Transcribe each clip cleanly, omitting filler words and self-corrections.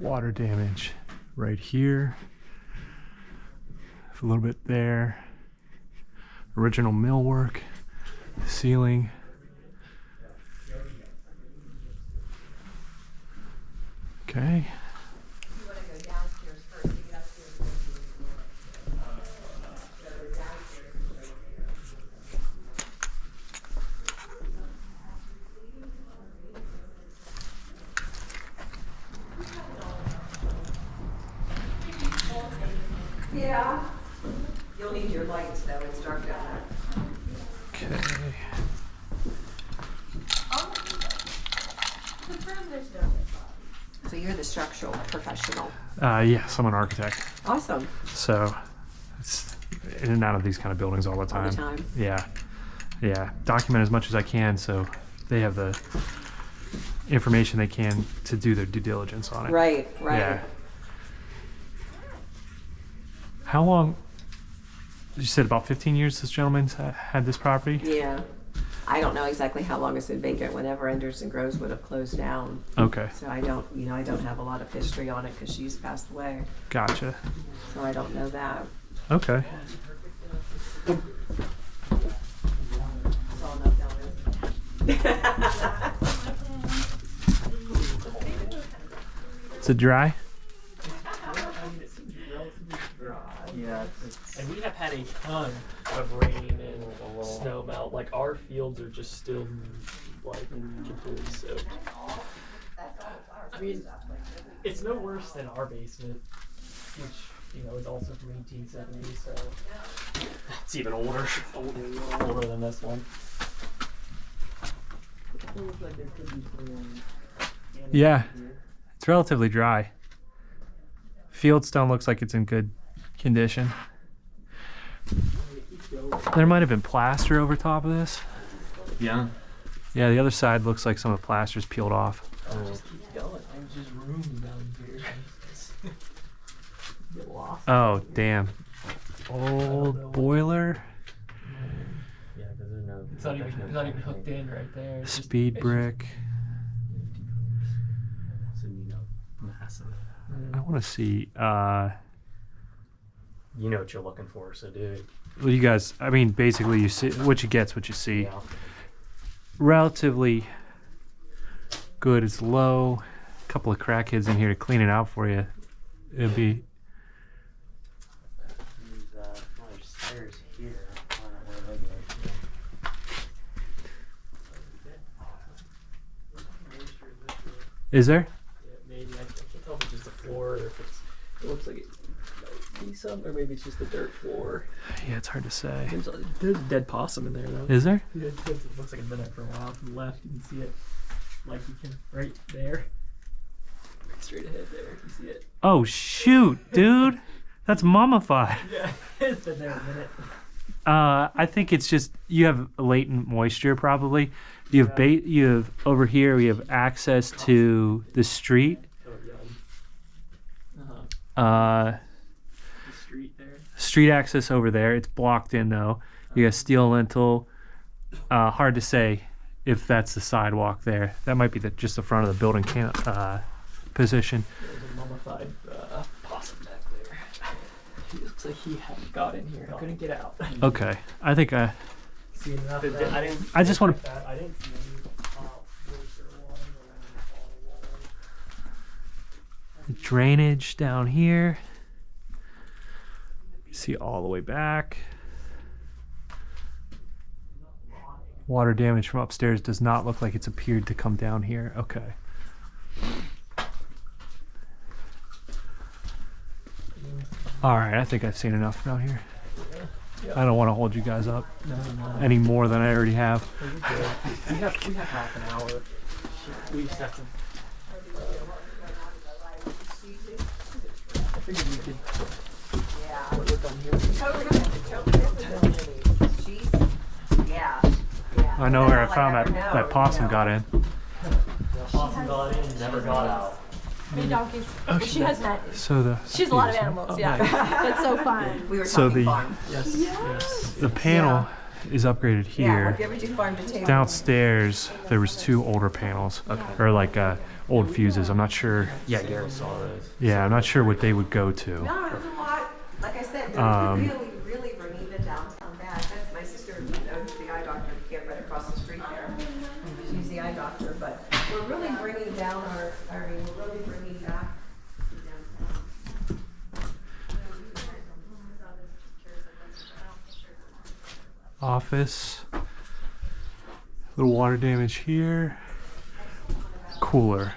Water damage right here. A little bit there. Original millwork. Ceiling. Okay. Yeah. You'll need your lights though, it's dark down there. Okay. So you're the structural professional. Yes, I'm an architect. Awesome. So it's in and out of these kind of buildings all the time. All the time. Yeah. Yeah. Document as much as I can so they have the information they can to do their due diligence on it. Right, right. Yeah. How long? You said about 15 years this gentleman's had this property? Yeah. I don't know exactly how long it's been vacant. Whenever Enders and Groves would have closed down. Okay. So I don't, I don't have a lot of history on it because she's passed away. Gotcha. So I don't know that. Okay. Is it dry? Yeah, and we have had a ton of rain and snow melt. Like our fields are just still like completely soaked. I mean, it's no worse than our basement, which is also from 1870. So it's even older, older than this one. Yeah, it's relatively dry. Fieldstone looks like it's in good condition. There might have been plaster over top of this. Yeah. Yeah, the other side looks like some of the plaster's peeled off. Just keep going. There's just room down here. Get lost. Oh, damn. Old boiler. Yeah, because there's no. It's not even hooked in right there. It's Speed just, brick. So, massive. I want to see. You know what you're looking for, so dude. Well, you guys, I mean, basically, you see what you get's what you see. Yeah. Relatively good. It's low. A couple of crackheads in here to clean it out for you. It'd be. There's stairs here. I don't know where they go. Is there? Yeah, maybe. I can't tell if it's just the floor or if it's. It looks like it might be some, or maybe it's just the dirt floor. Yeah, it's hard to say. There's a dead possum in there, though. Is there? Yeah, it looks like it's been there for a while. To the left, you can see it. Like you can, right there. Right straight ahead there, you see it. Oh, shoot, dude. That's mummified. Yeah, it's been there a minute. I think it's just you have latent moisture probably. You have you have over here we have access to the street. The street there. Street access over there. It's blocked in though. You got steel lintel. Hard to say if that's the sidewalk there. That might be just the front of the building position. There's a mummified possum back there. He looks like he got in here. I couldn't get out. Okay, I think See enough. I just want to. I didn't see any Drainage down here. You see all the way back. Water damage from upstairs does not look like it's appeared to come down here. Okay. All right, I think I've seen enough down here. I don't want to hold you guys up any more than I already have. We have half an hour. We just have to. I figured we could. I know where I found that possum got in. The possum got in and never got out. Three donkeys. Well, she has met. So She has a lot of animals. Yeah, that's so fun. We were So talking the- farm. Yes. the panel is upgraded Yeah, here. if you ever do farm to table. Downstairs, there was 2 older panels, or like old fuses. I'm not sure. Yeah, Garrett saw those. Yeah, I'm not sure what they would go to. No, there's a lot. Like I said, they're really bringing the downtown back. That's my sister, owns the eye doctor, can't right across the street there. She's the eye doctor, but we're really bringing down we're really bringing back the downtown. Office. Little water damage here. Cooler.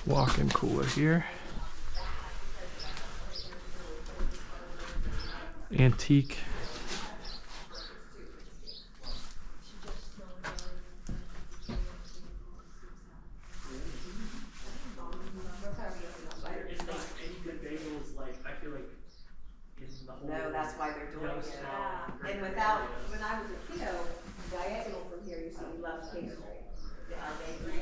Walk-in cooler here. Antique. No, that's why they're doing it. And when I was a kiddo, diagonal from here, you see left King Street, the bakery.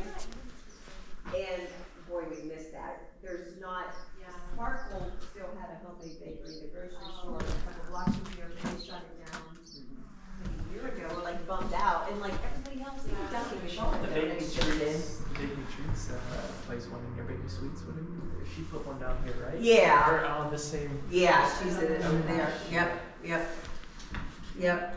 And boy, we missed that. There's not, Sparkle still had a homemade bakery, the grocery store, a couple blocks from here, they shut it down. A year ago, we're like bummed out, and like everybody else, even Dunkin' was shut The down. bakery They treats, shut it in. bakery treats, place one in your bakery sweets. She put one down here, right? Yeah. Or on the same. Yeah, she's in it over there. Yep. Yeah,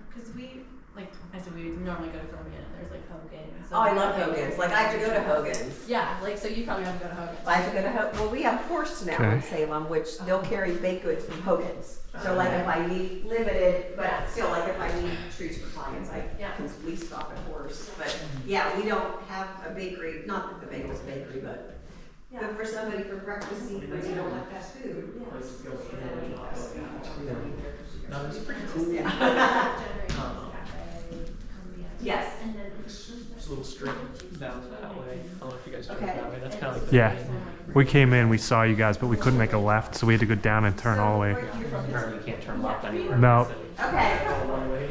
because we, like I said, we normally go to Victorian and there's like Hogan's. So Oh, I love Hogan's. Like I have to go to Hogan's. Yeah, like so you probably have to go to Hogan's. I have to go to well, we have Horst now in Okay. Salem, which they'll carry baked goods from Hogan's. So like if I need limited, but still like if I need treats for clients, we stop at Horst. But yeah, we don't have a bakery. Not that the bagel's bakery, but for somebody for breakfast, but you don't have fast food. No, it's pretty cool. Yeah. Yes. There's a little strip down that way. I don't know if you guys drove Okay. that way. That's kind of like the Yeah. We came in, we saw you guys, but we couldn't make a left, so we had to go down and turn all the way. Apparently you can't turn left anywhere. No. Okay. One way.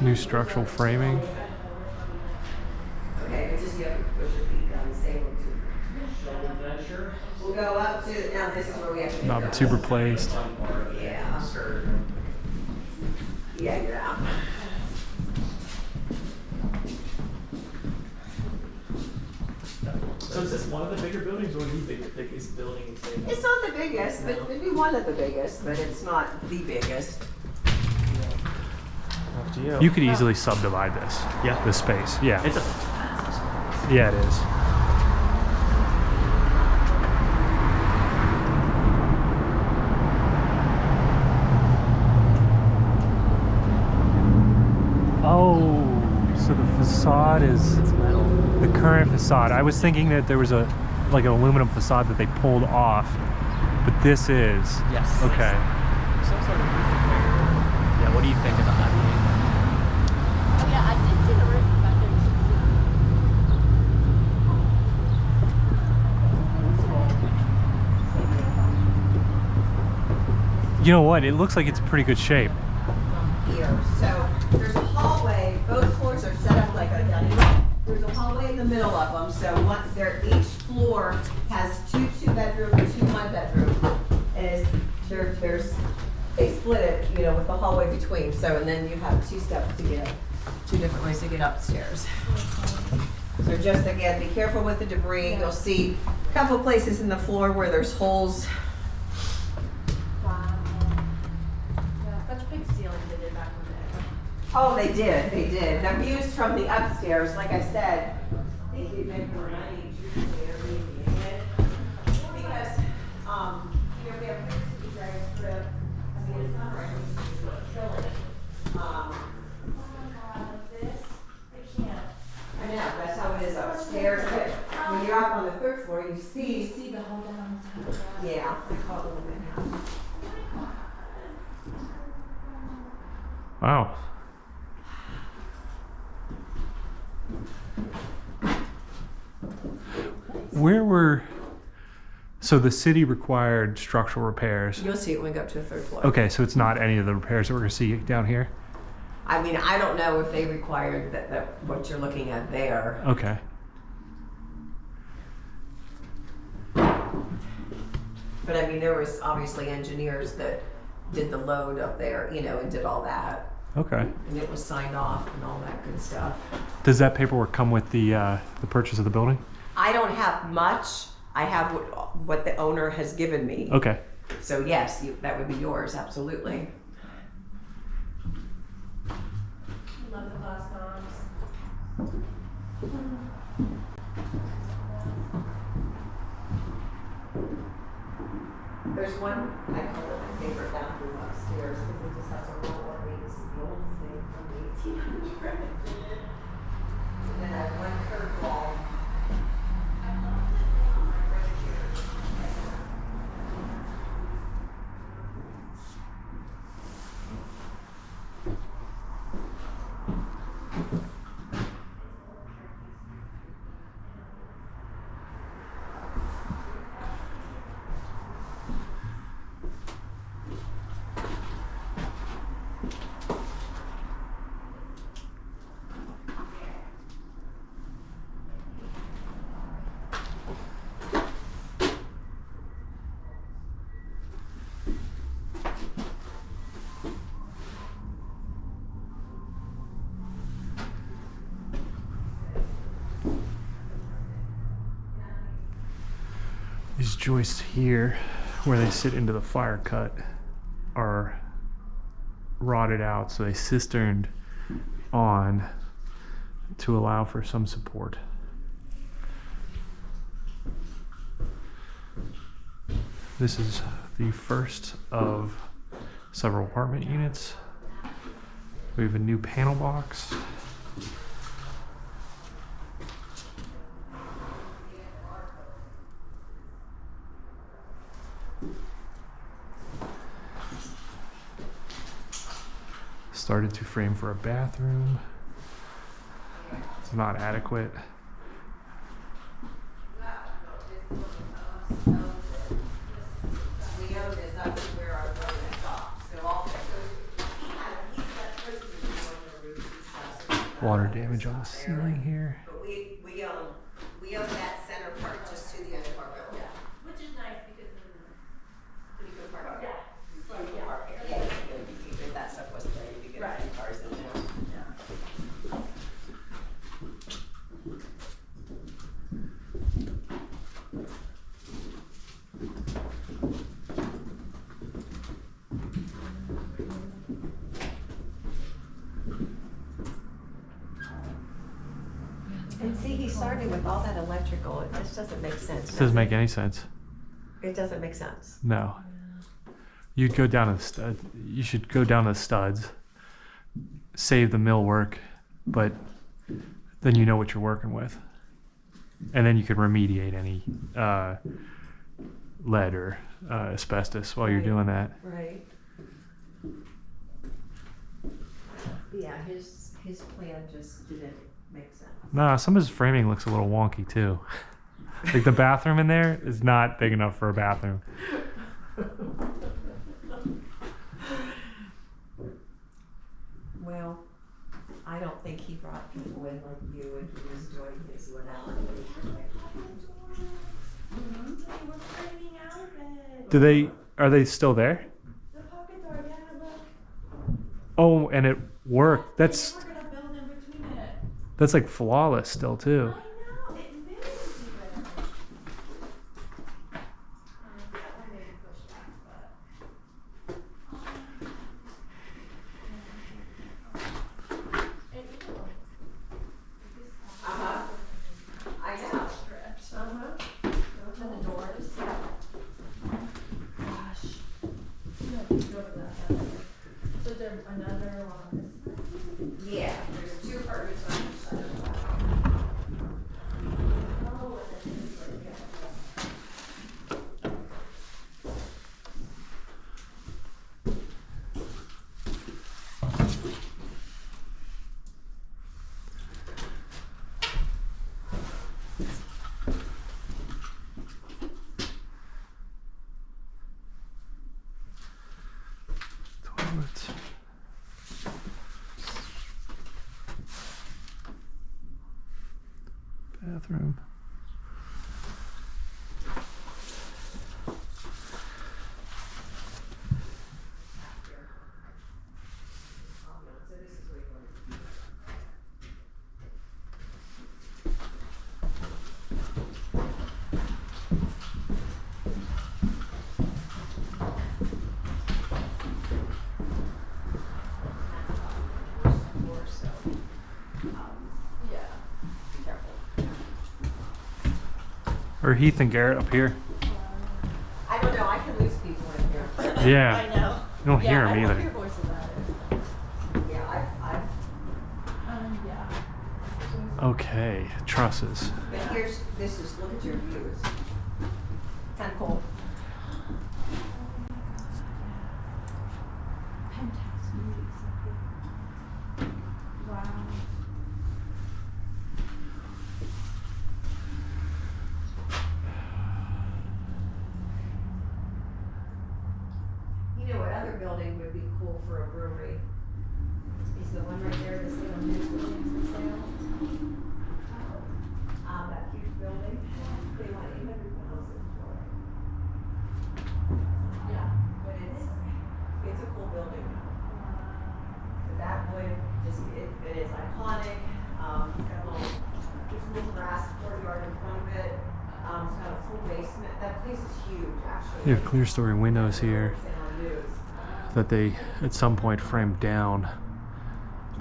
New structural framing. Okay, but just you have to push your feet down the same one too. We'll go up to, now this is where we have to. Knob tube replaced. Yeah. Yeah, you're out. So is this one of the bigger buildings or the biggest building in Salem? It's not the biggest, but it'd be one of the biggest, but it's not the biggest. Up to you. You could easily subdivide this. Yeah. This space. Yeah. It's a Yeah, it is. Oh, so the facade is metal. the current facade. I was thinking that there was like an aluminum facade that they pulled off, but this is. Yes. Okay. Some sort of roof repair. Yeah, what do you think about that? Oh yeah, I did see the roof back there. You know what? It looks like it's in pretty good shape. Here, so there's a hallway, both floors are set up like a, there's a hallway in the middle of them, so each floor has two bedroom and 2 1-bedroom. And they split it, with the hallway between, so, and then you have 2 steps to get, 2 different ways to get upstairs. So just again, be careful with the debris. You'll see a couple places in the floor where there's holes. Wow. Yeah, such big ceilings they did back in the day. Oh, they did. The views from the upstairs, like I said, I think we make more money choosing Airbnb ahead. Because, we have places to be very strip. I mean, it's not right. It's killing it. This, I can't. I know, that's how it is upstairs, but when you're up on the 3rd floor, you You see, see the whole down on top. yeah, I call it a little bit now. Wow. So the city required structural repairs. You'll see it when we go up to the 3rd floor. Okay, so it's not any of the repairs that we're gonna see down here? I mean, I don't know if they required that what you're looking at there. Okay. But I mean, there was obviously engineers that did the load up there, you know, and did all that. Okay. And it was signed off and all that good stuff. Does that paperwork come with the purchase of the building? I don't have much. I have what the owner has given me. Okay. So yes, that would be yours, absolutely. Love the bus moms. There's one, I call it my favorite bathroom upstairs because it just has a roll of these, the old thing from the 1800s. And then I have one curved wall. These joists here, where they sit into the fire cut, are rotted out, so they cisterned on to allow for some support. This is the first of several apartment units. We have a new panel box. Started to frame for a bathroom. It's not adequate. We own this, that's where our building stops. So all he's got choices on the roof and stuff. Water damage on the ceiling here. But we own that center part just to the end of our building. Which is nice because So you can park here. You can park here. Yeah, if that stuff wasn't there, you could get a few cars in there. And see, he started with all that electrical. It just doesn't make sense. This doesn't make any sense. It doesn't make sense. No. You'd go down to the stud. You should go down to the studs, save the mill work, but then you know what you're working with, and then you could remediate any lead or asbestos while you're Right. doing that. Right. Yeah, his plan just didn't make sense. Nah, some of his framing looks a little wonky too. Like the bathroom in there is not big enough for a bathroom. Well, I don't think he brought people in like you and he was doing his without. we're framing out of it. Are they still there? The pocket door, yeah, look. Oh, and it worked. That's We're gonna build in between it. like flawless still too. I know, it really is even. That one maybe pushed back, but. And you know, Uh-huh. I know. stretch. Uh-huh. To the doors. Gosh. Yeah, you go to that. So is there another one on this side? Yeah, there's two apartments on each side of the house. bathroom. Or Heath and Garrett up here. I don't know, I can lose people in here. Yeah. I know. You don't hear them I either. don't hear voices either. Yeah, I've, Yeah. Okay, trusses. but this is, look at your views. Kind of cool. Penthouse views. Wow. You know what other building would be cool for a brewery? Is the one right there, the Salem News Building for sale? That huge building, they want 800,000 for it. Yeah. But it's a cool building. But that would just, it is iconic, it's got a little, there's a little grass courtyard in front of it. It's got a full basement, that place is huge, actually. You have clear story windows here It's on news. that they at some point framed down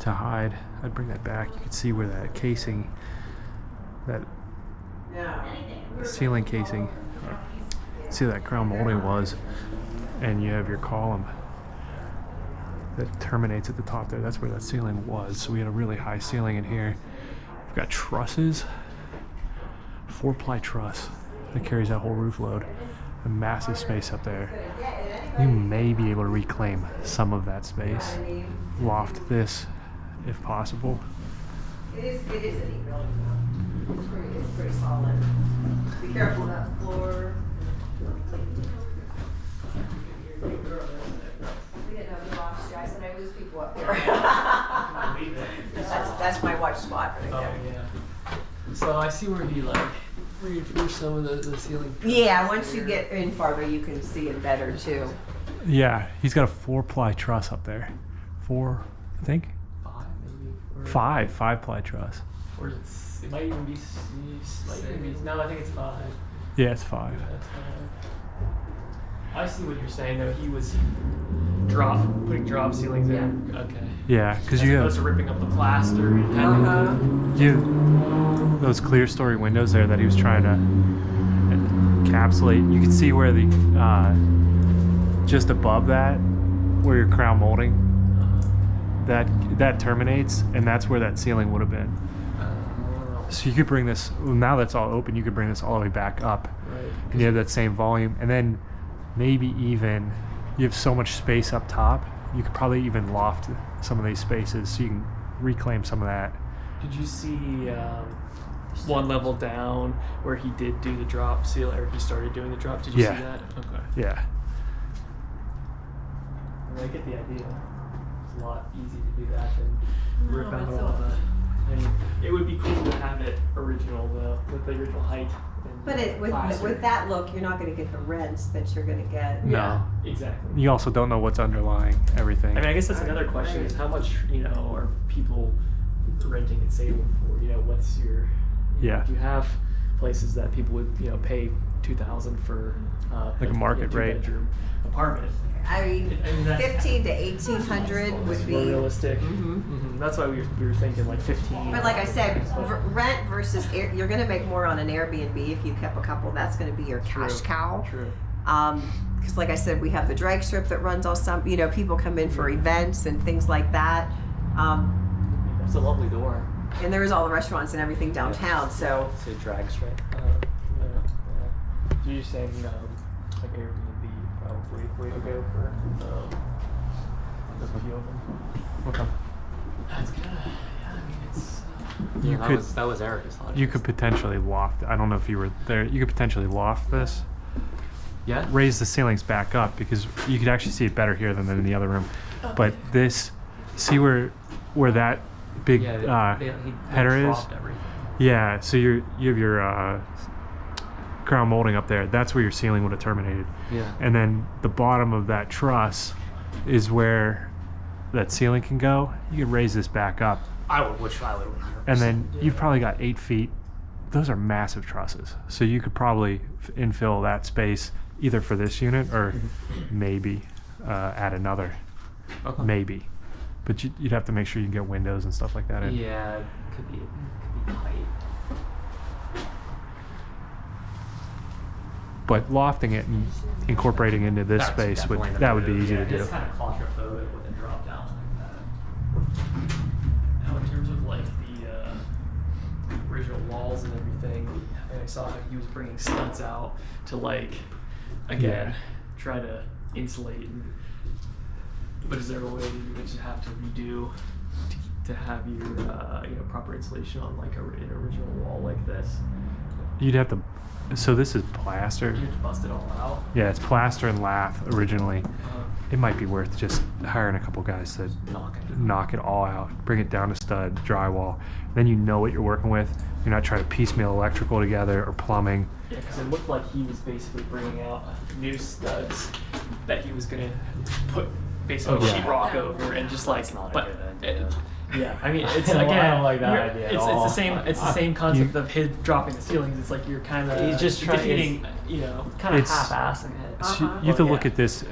to hide. I'd bring that back. You could see where that casing, that No. ceiling casing, see that crown molding was, and you have your column that terminates at the top there. That's where that ceiling was. So we had a really high ceiling in here. We've got trusses, 4-ply truss that carries that whole roof load. A massive space up there. You may be able to reclaim some of that space. Loft this if possible. It is a neat building though. It's pretty solid. Be careful of that floor. We didn't know the lofts, Jason. I lose people up there. That's my watch spot right Oh there. yeah. So I see where he like reinforced some of the ceiling. Yeah, once you get in farther, you can see it better too. Yeah, he's got a 4-ply truss up there. 4, I think? 5 maybe. Or, 5-ply truss. Or it might even be. No, I think it's 5. Yeah, it's 5. That's 5. I see what you're saying though. He was putting drop ceilings in. Okay. Yeah, because As you opposed have to ripping up the plaster. And having those clear story windows there that he was trying to encapsulate. You can see where the just above that, where your crown molding, that terminates, and that's where that ceiling would have been. So you could bring this, now that's all open, you could bring this all the way back up. Right. And you have that same volume, and then maybe even you have so much space up top, you could probably even loft some of these spaces so you can reclaim some of that. Did you see one level down where he did do the drop seal, or he started doing the drop? Did you Yeah. see that? Okay. Yeah. I get the idea. It's a lot easier to do that than rip out it's all the. I mean, it would be cool to have it original though, with the original height. And But plaster. with that look, you're not going to get the rents that you're going to get. No. Exactly. You also don't know what's underlying everything. I mean, I guess that's another question: is how much are people renting and saving for? What's your? Yeah. You have places that people would pay $2,000 for Like a market rate. 2-bedroom apartment. I mean, And that- 15 to 1800 would More be. realistic. Mhm. That's why we were thinking like 15. But like I said, rent versus you're going to make more on an Airbnb if you kept a couple. That's going to be your cash True. cow. True. Because like I said, we have the drag strip that runs all some. People come in for events and things like that. It's a lovely door. And there's all the restaurants and everything downtown. So It's a drag strip. Yeah. So you're saying like Airbnb probably way to go for a few of them. Okay. That's good. Yeah, I mean it's. You that could- was Eric's logic. You could potentially loft, I don't know if you were there, you could potentially loft this, Yeah. raise the ceilings back up, because you could actually see it better here than in the other room. But this, see where that big Yeah. He header is? dropped everything. Yeah, so you have your crown molding up there. That's where your ceiling would have terminated. Yeah. And then the bottom of that truss is where that ceiling can go. You can raise this back up, Which I would. and then you've probably got 8 feet. Those are massive trusses. So you could probably infill that space either for this unit or maybe add another. Okay. Maybe. But you'd have to make sure you can get windows and stuff like that in. Yeah, it could be tight. But lofting it and incorporating into this That's space would definitely the that would be move. easy Yeah, to do. It's kind of claustrophobic with a drop down like that. Now, in terms of like the original walls and everything, I saw how he was bringing studs out to like, again, Yeah. try to insulate. But is there a way that you would just have to redo to have your proper insulation on like an original wall like this? You'd have to. So this is plaster. You have to bust it all out. Yeah, it's plaster and lath originally. It might be worth just hiring a couple guys to knock it all out, bring it down to stud, drywall. Then you know what you're working with. You're not trying to piecemeal electrical together or plumbing. Yeah, because it looked like he was basically bringing out new studs that he was gonna put basically Oh, yeah. sheetrock over and just like. That's not a but good idea. yeah, I mean it's Well, I again. don't like that you're- idea at It's all. the same. It's the same concept of his dropping the ceilings. It's like you're kind of He's just trying- defeating, you know, Kind of It's- half-assing it. So you have to Well, look yeah. at this.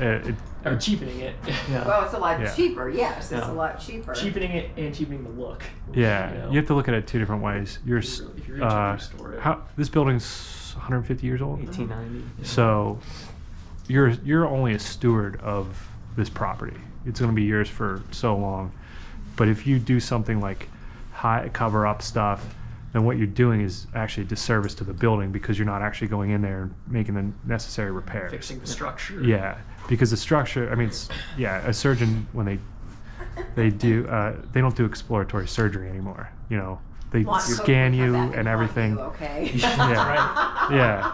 or cheapening it. Yeah. Well, it's a lot Yeah. cheaper, yes, it's Yeah. a lot cheaper. Cheapening it and cheapening the look. Yeah, You know? you have to look at it 2 different ways. You're, If you're gonna restore it. this building's 150 years old. 1890. So you're only a steward of this property. It's going to be yours for so long. But if you do something like cover up stuff, then what you're doing is actually a disservice to the building because you're not actually going in there and making the necessary repairs. Fixing the structure. Yeah, because the structure. I mean, a surgeon when they do they don't do exploratory surgery anymore. You know, they Want scan Coke, you come back and haunt everything. you, okay. Yeah. Yeah.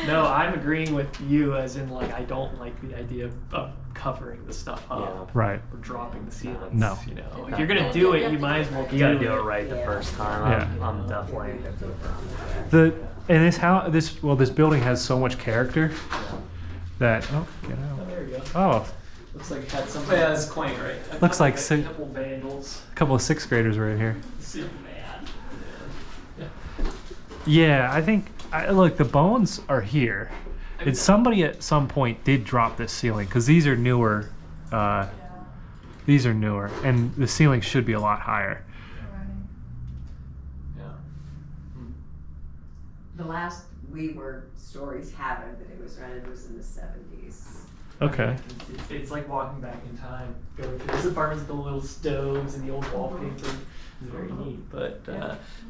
No, I'm agreeing with you as in like I don't like the idea of covering the stuff up Yeah. Right. or dropping the ceilings. No. You know, if you're gonna do it, you might as well You gotta do it right the Yeah. first time. Yeah. I'm definitely. This building has so much character that Oh, get out. there you go. Oh, Looks like it had something. Yeah, it's quaint, right? A Looks couple- like a si- couple vandals. a couple of 6th graders right here. Superman. Yeah. Yeah, I think look, the bones are here. It's somebody at some point did drop this ceiling because these are newer. These are newer, and the ceiling should be a lot higher. Yeah. The last stories have it that it was rented was in the 70s. Okay. It's like walking back in time, going through his apartments with the little stoves and the old wallpaper. It's very neat, but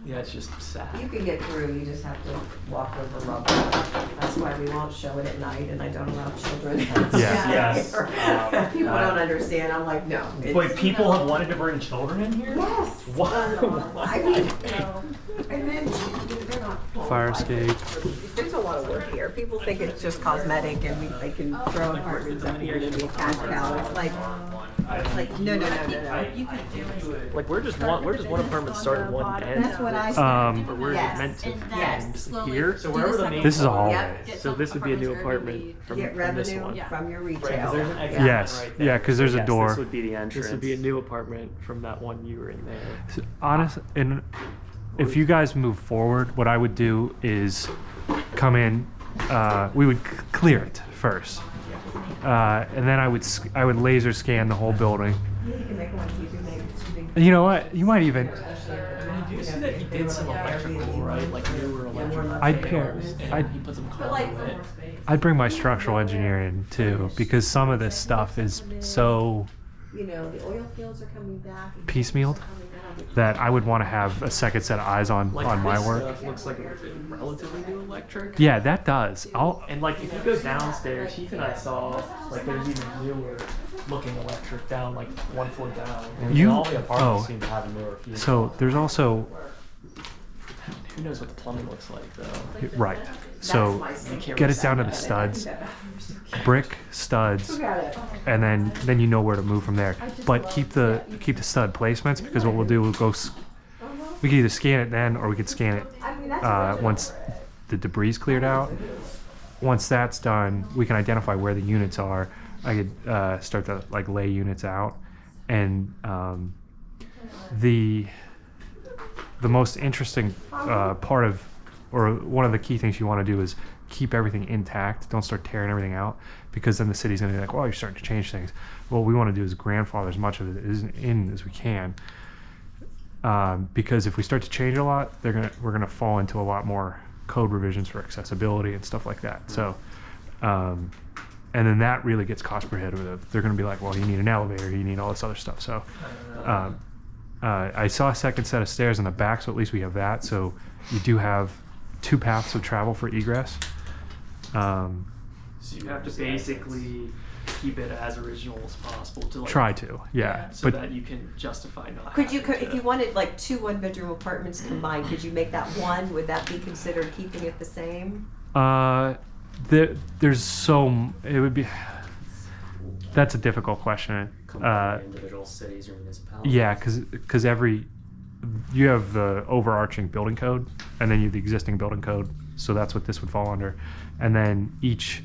yeah, it's just sad. You can get through, you just have to walk over rubble. That's why we won't show it at night and I don't allow children. Yes. People don't understand, I'm like, no. it's- Wait, people have wanted to bring children in here? Yes. What? I mean, and then they're not. Fire escape. There's a lot of work here. People think it's just cosmetic and they can throw apartments up here to be a cash cow. It's like no. You could do it. Like where does one apartment start and one end? That's what I said. Or where is it Yes. meant to And then Yes. slowly here? do So wherever the second main- This is a floor. hallway. Yep. Get So some this would be a new apartments apartment Airbnb. from Get this revenue one. Yeah. from your Right, 'cause retail. there's an exit Yes. right there. Yeah, because there's a Yes, door. This would be the entrance. This would be a new apartment from that one you were in there. Honest, and if you guys move forward, what I would do is come in. We would clear it first, and then I would laser scan the whole building. You can make one, you can make it big. You know what? You might even. Do you see that he did some electrical, right? Like newer electrical. I'd pair. And he put some conduit. I'd bring my structural engineer in too, because some of this stuff is so You know, the oil fields are coming back. piecemealed that I would want to have a second set of eyes on Like my this work. stuff looks like it's relatively new electric. Yeah, that does. And like if you go downstairs, Heath and I saw like there's even newer looking electric down like one floor down. You- all the apartments oh. seem to have a newer feel. So there's also Who knows what the plumbing looks like though? right. So get it down to the studs, brick studs, and then you know where to move from there. But keep the stud placements because what we'll do we'll go we could either scan it then, or we could scan it I mean, that's once the debris is cleared out. Once that's done, we can identify where the units are. I could start to like lay units out, and the most interesting part of, or one of the key things you want to do is keep everything intact. Don't start tearing everything out, because then the city's going to be like, well, you're starting to change things. What we want to do is grandfather as much of it in as we can, because if we start to change a lot, we're gonna fall into a lot more code revisions for accessibility and stuff like that. So, and then that really gets cost prohibitive. They're going to be like, well, you need an elevator, you need all this other stuff. So, I saw a second set of stairs in the back, so at least we have that. So you do have 2 paths of travel for egress. So you have to basically keep it as original as possible to like, Try to, yeah. so But that you can justify not. Could you, having if to- you wanted like 2 one-bedroom apartments combined, could you make that one? Would that be considered keeping it the same? there's it would be. That's a difficult question. Combine individual cities or municipalities. Yeah, because you have the overarching building code, and then you have the existing building code. So that's what this would fall under, and then each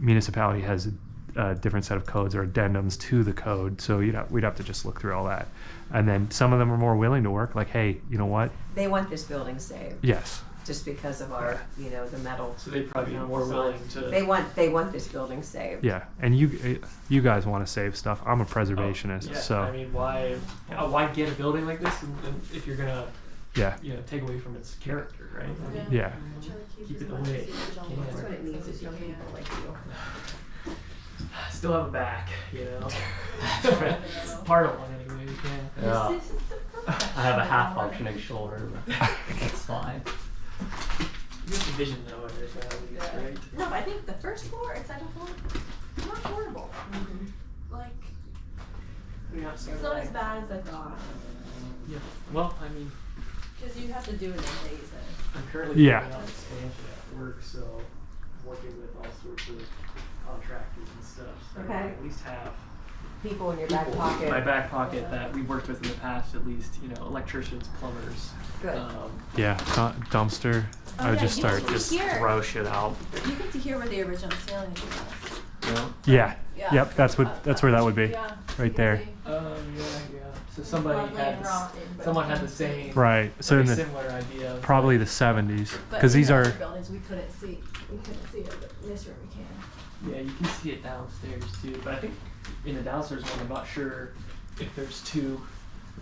municipality has a different set of codes or addendums to the code. So we'd have to just look through all that, and then some of them are more willing to work. Like, hey, you know what? They want this building saved, Yes. just because of our, the metal. So they'd probably be more willing to. They want this building saved. Yeah, and you guys want to save stuff. I'm a preservationist, Yeah, so I mean, why get a building like this if you're gonna yeah, take away from its character, right? I mean, yeah. keep it the way it That's can. what it needs, is young people like you. Still have a back, Part of one anyway. Yeah. Yeah. I have a half functioning shoulder, but that's fine. You have the vision though, at least, right? No, but I think the first floor and second floor, not horrible. Like, You're not scared it's of not as that. bad as I thought. Yeah. Well, I mean, Because you have to do it in phases. I'm currently Yeah. working on expansion at work, so I'm working with all sorts of contractors and stuff. So I Okay. at least have People in your back pocket. in my back pocket that we've worked with in the past, at least, electricians, plumbers. Good. Yeah, dumpster. I would yeah, just you start can just hear- throw shit out. You get to hear where the original ceiling was. Yeah. Yeah. Yep. That's where that would be. Yeah. Right there. Yeah. So somebody had someone had the same, Right. So very in the similar idea. Of probably the 70s, But because in these the are other buildings we couldn't see it, but in this room we can. Yeah, you can see it downstairs too. But I think in the downstairs one, I'm not sure if there's 2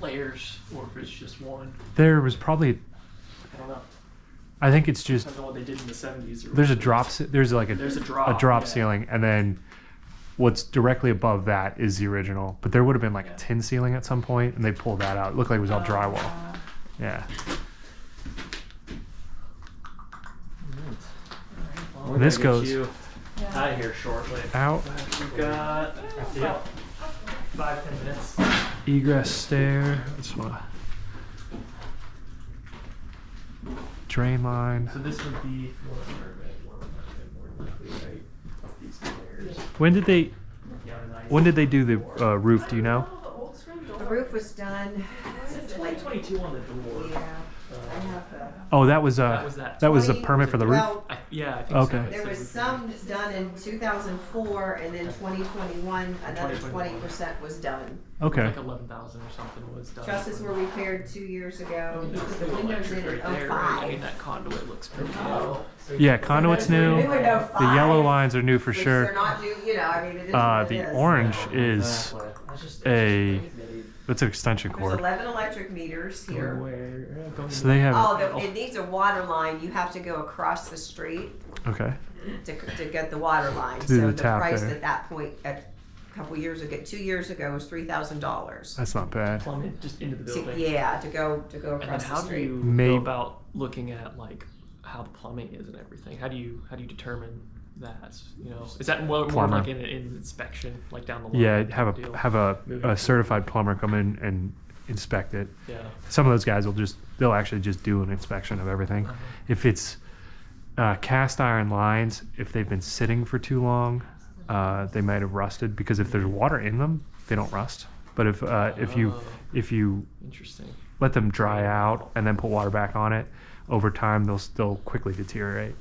layers or if it's just one. there was probably. I don't know. I think it's just Depends on what they did in the 70s. Or there's a what it drop. is. There's like There's a a drop, drop yeah. ceiling, and then what's directly above that is the original. But there would have been like Yeah. a tin ceiling at some point, and they pulled that out. It looked like it was all drywall. Yeah. Well, we're This gonna get goes- you out of here shortly. Out. We've got about 5-10 minutes. Egress stair. That's what. Drain line. So this would be more likely, right? Up these stairs. When did they? Yeah, nice. When did they do the roof? Do you know? The roof was done, It's 2022 on the door. yeah, I have the. Oh, that was That was the permit for the roof. Well, I think Okay. so. It there said was we some could- done in 2004, and then 2021, another 20% was done. Okay. Like 11,000 or something was done. Trusses were repaired 2 years ago. We put the There's windows in electric in right there, right? I mean, 05. that conduit looks pretty Oh. good. Yeah, conduit's new. New in 05. The yellow lines are new for Which sure. they're not new, I mean, it is what it The is. orange is a. It's an extension There's cord. 11 electric meters here. So they have. Oh, it needs a water line. You have to go across the street Okay. to get the water line. To do So the the tap price there. at that point, a couple years ago, 2 years ago, was $3,000. That's not bad. Plumbing just into the So, building. yeah, to go And then across the how do street. you May- go about looking at like how the plumbing is and everything? How do you determine that? Is that more Plumber. like an inspection, like down the line? Yeah, type deal? have a certified plumber come in and inspect it. Yeah. Some of those guys they'll actually just do an inspection of everything. Uh-huh. If it's cast iron lines, if they've been sitting for too long, they might have rusted, because if there's water in them, they don't rust. But if you Interesting. let them dry out and then put water back on it, over time they'll quickly deteriorate.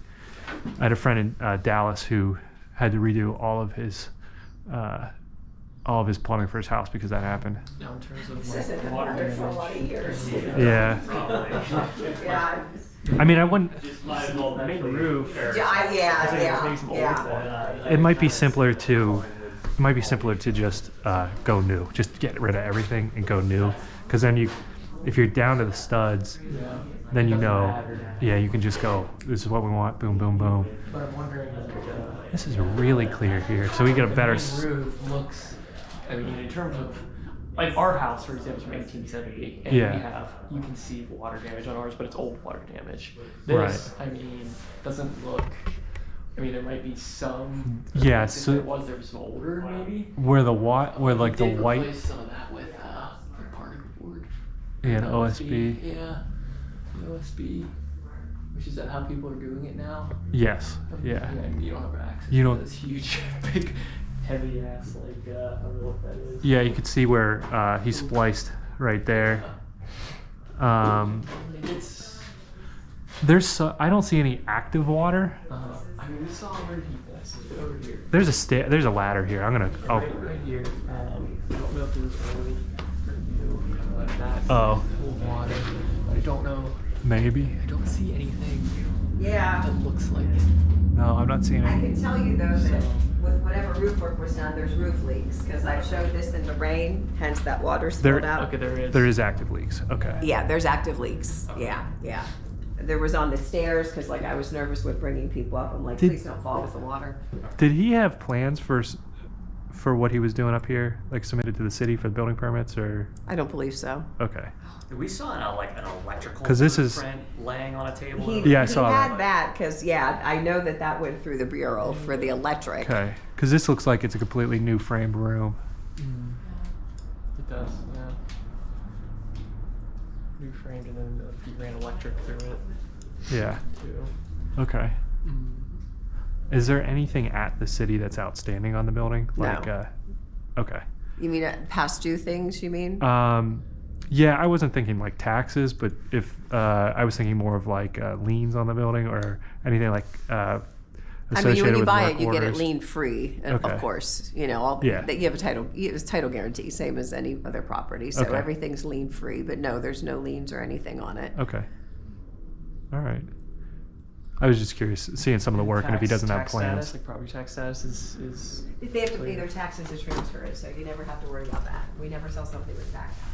I had a friend in Dallas who had to redo all of his plumbing for his house because that happened. Now in terms of This has been water water for a damage. lot of years. Yeah. Yeah. I mean, I wouldn't. The main roof. Yeah. It might be simpler to. It might be simpler to just go new. Just get rid of everything and go new. Because then if you're down to the studs, then you know. Yeah, you can just go. This is what we want. Boom, boom, boom. But I'm wondering, This is really clear here, so we get a better. The main roof looks. I mean, in terms of. Like our house, for example, is from 1870, and Yeah. you can see water damage on ours, but it's old water damage. This, I mean, doesn't look. I mean, there might be some. Yeah, If so- there was some older, maybe. Where the where like the We did white. replace some of that with particle board. Yeah, an OSB. Yeah, the OSB. Which is that how people are doing it now? Yes. Yeah. And you don't have access. You to don't- this huge, big, heavy ass like I don't know what that is. Yeah, you could see where he spliced right there. It's. I don't see any active water. I mean, we saw where he was over here. There's a ladder here. Right here. I don't know if it was early for you. That Oh. cool water. But I don't know. Maybe. I don't see anything Yeah. that looks like. No, I'm not seeing I any. can tell you though that with whatever roof work was done, there's roof leaks, because I've showed this in the rain, hence that water spilled out. Okay, there is. There is active leaks. Okay. Yeah, there's active leaks. Yeah. There was on the stairs, because like I was nervous with bringing people up. I'm like, please don't fall with the water. Did he have plans for what he was doing up here, like submitted to the city for the building permits, or? I don't believe so. Okay. We saw an electrical 'Cause this is- blueprint laying on a table. Yeah, I saw he that. had that, because I know that went through the bureau for the electric. Okay. Because this looks like it's a completely new framed room. It does, yeah. New framed and then he ran electric through it Yeah. too. Okay. Is there anything at the city that's outstanding on the building? No. Like, okay. You mean past due things, you mean? Yeah, I wasn't thinking like taxes, but if I was thinking more of like liens on the building or anything like I associated mean, when you with buy work it, you get it orders. lien free, Okay. of course. You Yeah. have a title. It's title guarantee, same as any other property. So Okay. everything's lien free. But no, there's no liens or anything on it. Okay. All right. I was just curious, seeing some of the work, and if he doesn't have Tax plans. status, like property tax status is They have to pay their taxes to transfer it, so you never have to worry about that. We never sell something with back taxes.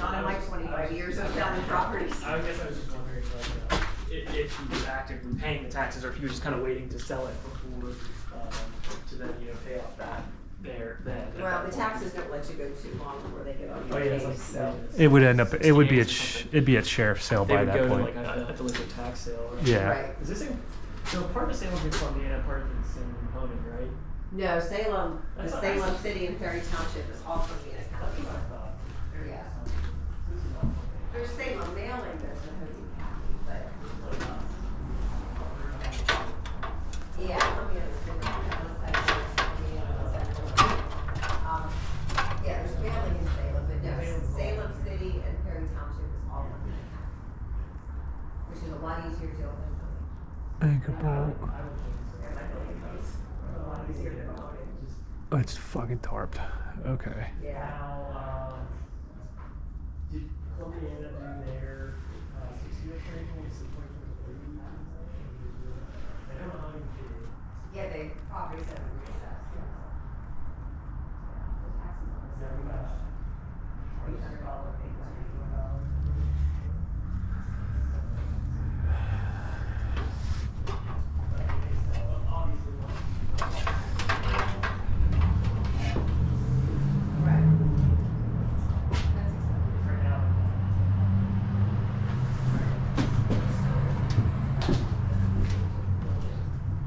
Not in my 25 years of selling properties. I guess I was just wondering, like, if he was actively paying the taxes, or if he was just kind of waiting to sell it before, to then, pay off that there, then. at Well, that the point. taxes don't let you go too long before they get on Oh, your yeah, it's case, so. It would end up. It would be 60 days or it'd be at sheriff's sale They by would that go point. to like a delinquent tax sale. Right? Yeah. Right. Is this in, so part of Salem is Columbiana, part of it is in Honan, right? No, Salem, the That's not- Salem City and Perry Township is all from Vienna County. That's what I thought. Yeah. There's Salem mailing this in Hogan County, but. Yeah, Columbia is different. Yeah, there's mailing in Salem, but no, Salem City and Perry Township is all from Vienna County. Which is a lot easier to open. Anchor bolt. Yeah, my building codes are a lot easier to open. Oh, it's fucking tarped. Okay. Yeah. Now, did Columbiana do their 6-year appraisal? Is it 2023? I don't know how you did it. Yeah, they properties have been reassessed, yeah. The taxes on Yeah, this. we got $800 pay. Right. That's acceptable for now.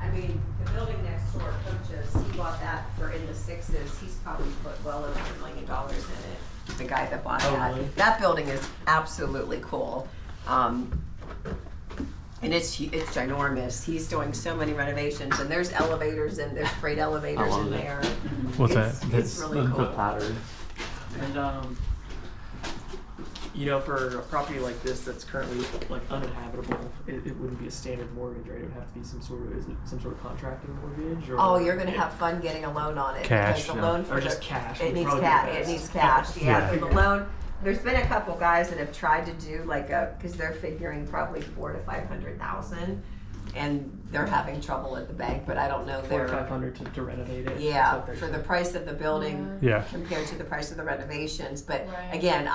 I mean, the building next door, Coaches, he bought that for in the sixes. He's probably put well over $1 million in it. The guy that bought Oh, that. really? That building is absolutely cool. And it's ginormous. He's doing so many renovations, and there's elevators and there's freight elevators love in it. there. What's It's- that? It's really the cool. pattern. And you know, for a property like this that's currently like uninhabitable, it wouldn't be a standard mortgage, right? It would have to be some sort of contracting mortgage, or Oh, you're gonna have fun getting a loan on it. Cash, Because the yeah. loan for Or just the- cash It would needs probably be cash, best. it needs cash, yeah, Yeah. for the loan. There's been a couple guys that have tried to do like cause they're figuring probably 400 to 500,000, and they're having trouble at the bank, but I don't know their. 4,500 to renovate it. Yeah, That's what they're for the saying. price of the building Yeah. compared to the price of the renovations, but Right. again,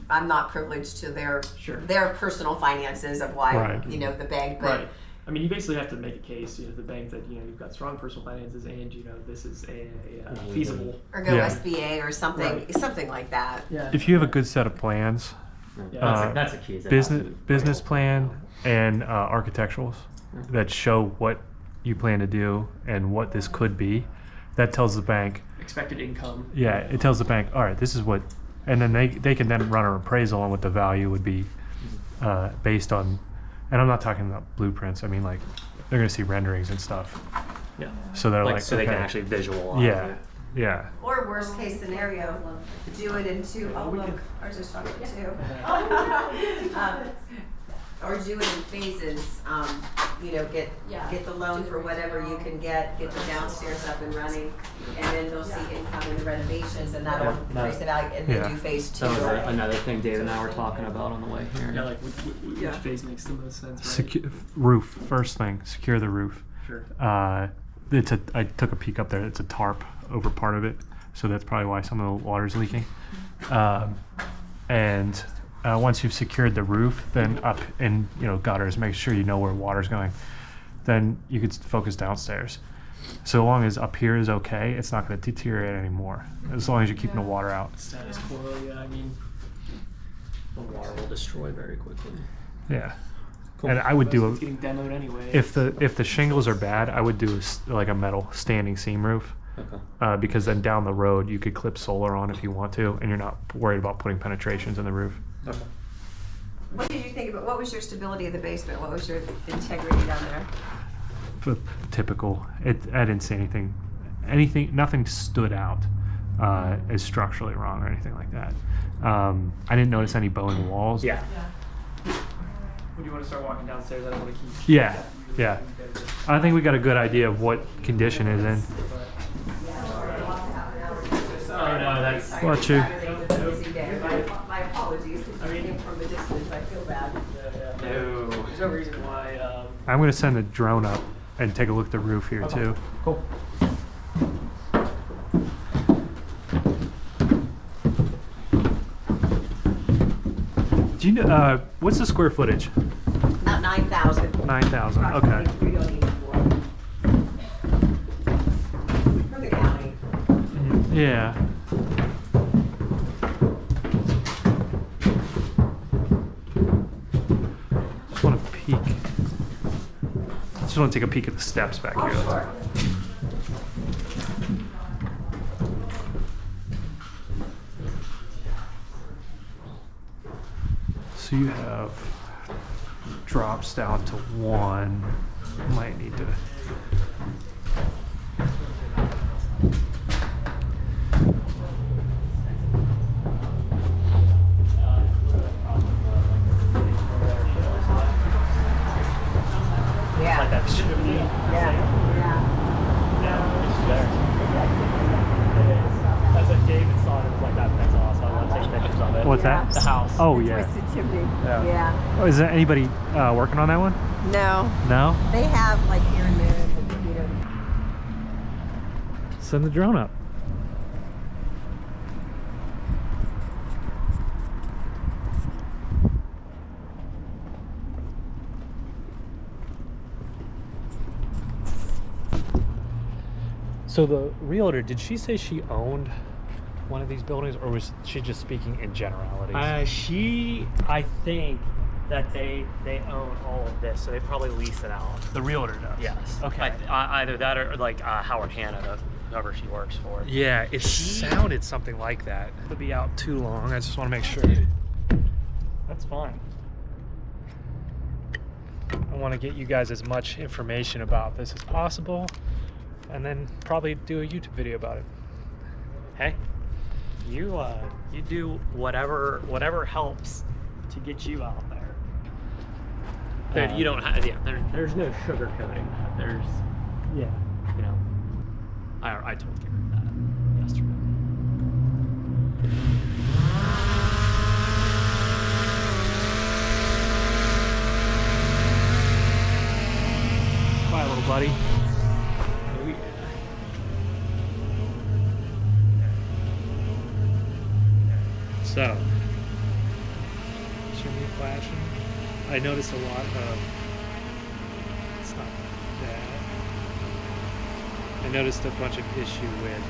I'm not privileged to Sure. their personal finances of why, Right. you know, the bank, but. Right. I mean, you basically have to make a case, you know, the bank that, you know, you've got strong personal finances and, you know, this is a feasible. Or go Yeah. SBA or something, Right. something like that. Yeah. If you have a good set of plans, Yeah. That's a key. Is it business has to be business real. plan and architecturals that show what you plan to do and what this could be, that tells the bank, Expected income. yeah, it tells the bank, all right, this is what, and then they can then run an appraisal on what the value would be based on, and I'm not talking about blueprints, I mean like they're gonna see renderings and stuff, Yeah. so they're like, so they can okay, actually visualize yeah, it. yeah, Or worst case scenario, do it in two, oh look, ours is chocolate too. Or do it in phases, you know, get the loan for whatever you can get the downstairs up and running, and then they'll see income in the renovations, and that'll Yeah. increase the value, and then Yeah. do phase two. That was another thing Dave and I were talking about on the way here. Yeah, like which Yeah. phase makes the most sense, right? roof, first thing, secure the roof. Sure. I took a peek up there. It's a tarp over part of it, so that's probably why some of the water's leaking. And once you've secured the roof, then up in gutters, make sure you know where water's going. Then you could focus downstairs. So long as up here is okay, it's not going to deteriorate anymore. As long as you're keeping the water out. Status quo, yeah, I mean, The water will destroy very quickly. Yeah. Cool. And I would do it's getting demoed anyway. if the shingles are bad, I would do like a metal standing seam roof. Okay. Because then down the road you could clip solar on if you want to, and you're not worried about putting penetrations in the roof. Okay. What did you think about, what was your stability of the basement? What was your integrity down there? But typical. I didn't see anything. Nothing stood out as structurally wrong or anything like that. I didn't notice any bowing walls. Yeah. Would you want to start walking downstairs? I don't want to keep. Yeah. Yeah. I think we got a good idea of what condition is in. Oh no, that's. Watch you. Busy day. My apologies, because I came from a distance, I feel bad. No. There's no reason why. I'm gonna send a drone up and take a look at the roof here too. Cool. Do you know what's the square footage? About 9,000. 9,000. Okay. Approximately 3,084. For the county. Yeah. Just want to peek. Just want to take a peek at the steps back here. Sure. So you have drops down to 1. Might need to. Yeah. Like that. Yeah. That's what David saw and it was like that's awesome. I want to take pictures of it. What's that? The house. Oh yeah. Twisted chimney. Yeah. Yeah. Oh, is there anybody working on that one? No, No. they have like here and there in the computer. Send the drone up. So the realtor, did she say she owned one of these buildings, or was she just speaking in generalities? I think that they own all of this, so they probably lease it out. The realtor does. Yes. Okay. Either that or like Howard Hanna, whoever she works for. Yeah, it sounded something like that. It'll be out too long. I just want to make sure. That's fine. I want to get you guys as much information about this as possible, and then probably do a YouTube video about it. Hey, you do whatever helps to get you out there. You don't have, there's no sugarcoating that. There's, Yeah. you know, I told Gary that yesterday. Bye, little buddy. Oh yeah. So, chimney flashing. I noticed a lot of. It's not bad. I noticed a bunch of issue with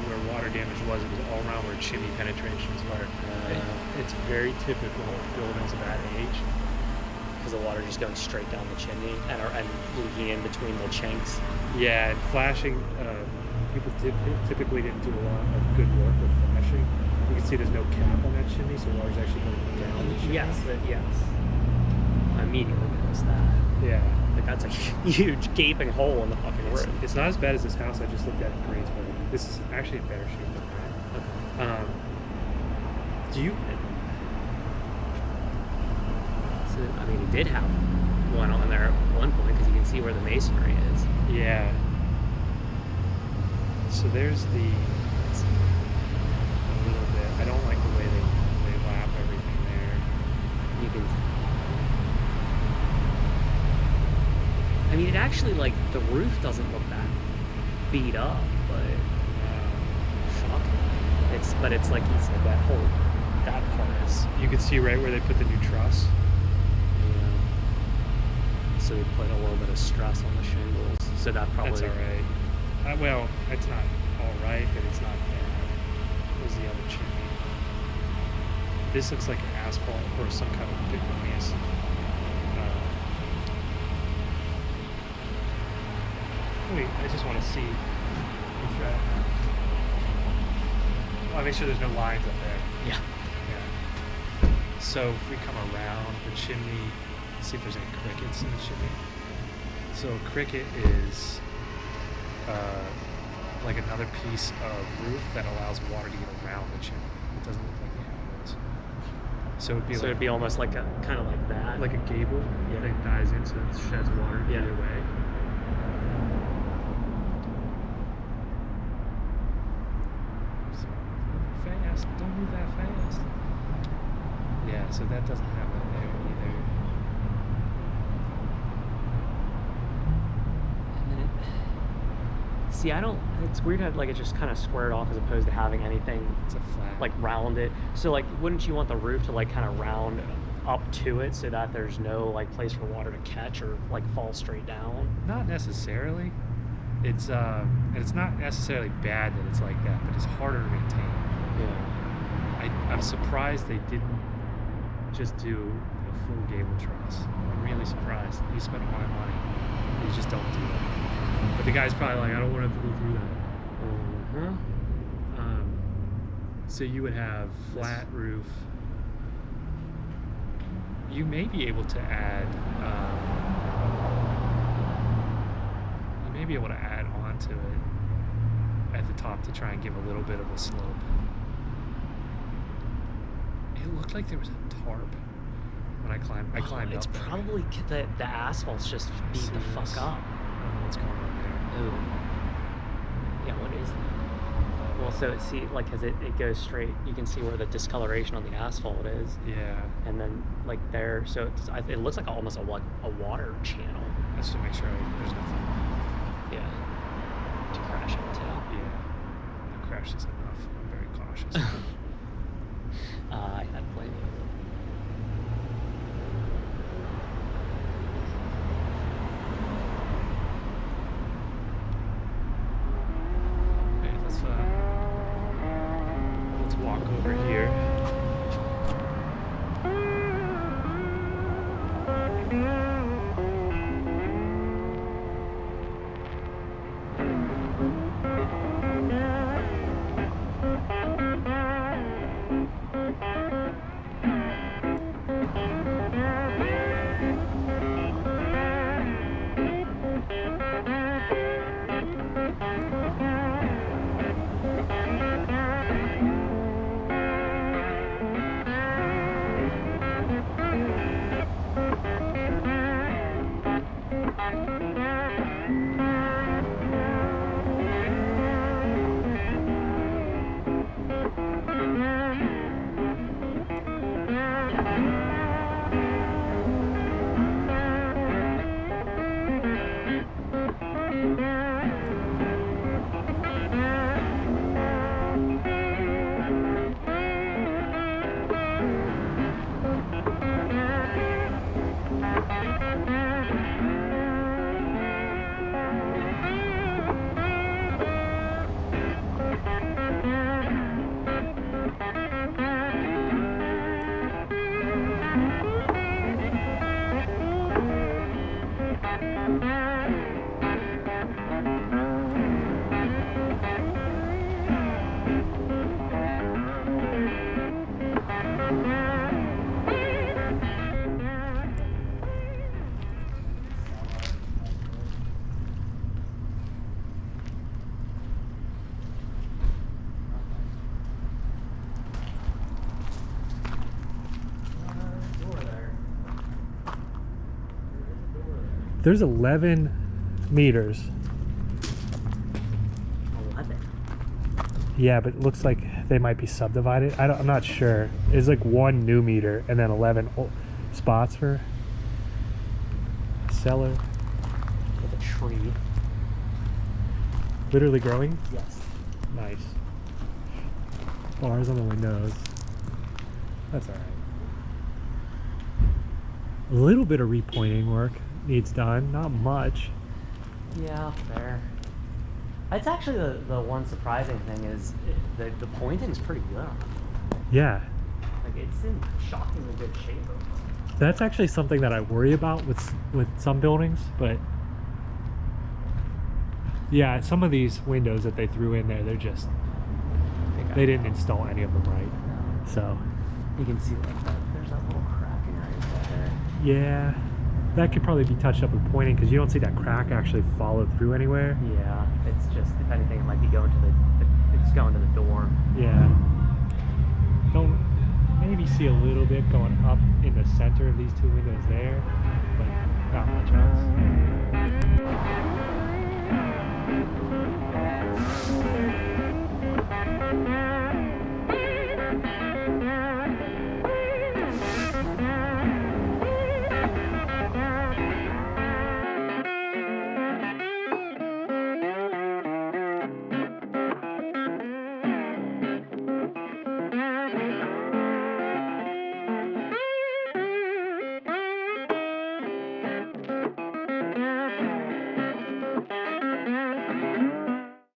where water damage was. It was all around where chimney penetrations were. It's very typical of buildings of that age. Because the water just going straight down the chimney and leaking in between the chinks. Yeah, and flashing. People typically didn't do a lot of good work with flashing. You can see there's no cap on that chimney, so water's actually going down the chimney. Yes. I immediately noticed that. Yeah. Like that's a huge gaping hole in the fucking roof. It's not as bad as this house I just looked at in Greensburg. This is actually in better shape than that. Okay. Do you? So, I mean, he did have one on there at one point because you can see where the masonry is. Yeah. So there's the. It's a little bit. I don't like the way they lap everything there. You can. I mean, it actually, like, the roof doesn't look that beat up, but shocking. But it's like you said, that part is. You can see right where they put the new truss. Yeah. So they put a little bit of stress on the shingles. So that probably. That's all right. Well, it's not all right, but it's not bad. Where's the other chimney? This looks like asphalt or some kind of bituminous. Wait, I just want to see. I make sure there's no lines up there. Yeah. Yeah. So if we come around the chimney, see if there's any crickets in the chimney. So a cricket is like another piece of roof that allows water to get around the chimney. It doesn't look like we have those. So it'd be So like it'd be almost like a kind of like that. like a gable Yeah. that dies in, so it sheds water Yeah. either way. So move fast, don't move that fast. Yeah, so that doesn't have that there either. And then see, I don't. It's weird how like it just kind of squared off as opposed to having anything It's a flat. like rounded. So like, wouldn't you want the roof to like kind of round up to it so that there's no like place for water to catch or like fall straight down? Not necessarily. It's and it's not necessarily bad that it's like that, but it's harder to maintain. Yeah. I'm surprised they didn't just do a full gable truss. I'm really surprised. You spent all my money. You just don't do that. But the guy's probably like, I don't want to have to go through that. So you would have flat roof. You may be able to add. You may be able to add onto it at the top to try and give a little bit of a slope. It looked like there was a tarp when I climbed. I climbed It's up there. probably the asphalt's just beat the fuck Serious? up. I don't know what's going on there. Ooh. Yeah, what is that? Well, so see, like, as it goes straight, you can see where the discoloration on the asphalt is, Yeah, and then like there, so it looks like almost a water channel. just to make sure there's nothing. Yeah. To crash into. Yeah, no crashes enough. I'm very cautious. I blame you. Okay, let's walk over here. There's 11 meters. 11. Yeah, but it looks like they might be subdivided. I'm not sure. It's like 1 new meter and then 11 spots for cellar. With a tree. Literally growing. Yes. Nice. Bars on the windows. That's all right. A little bit of repointing work needs done. Not much. Yeah, fair. It's actually the one surprising thing is the pointing's pretty good. Yeah. Like it's in shockingly good shape. That's actually something that I worry about with some buildings, but yeah, some of these windows that they threw in there, they're just they didn't install any of them right. So You can see like that. There's that little cracking right there. yeah, that could probably be touched up with pointing because you don't see that crack actually follow through anywhere. Yeah, it's just if anything, it might be going to it's going to the dorm. Yeah. Don't maybe see a little bit going up in the center of these two windows there.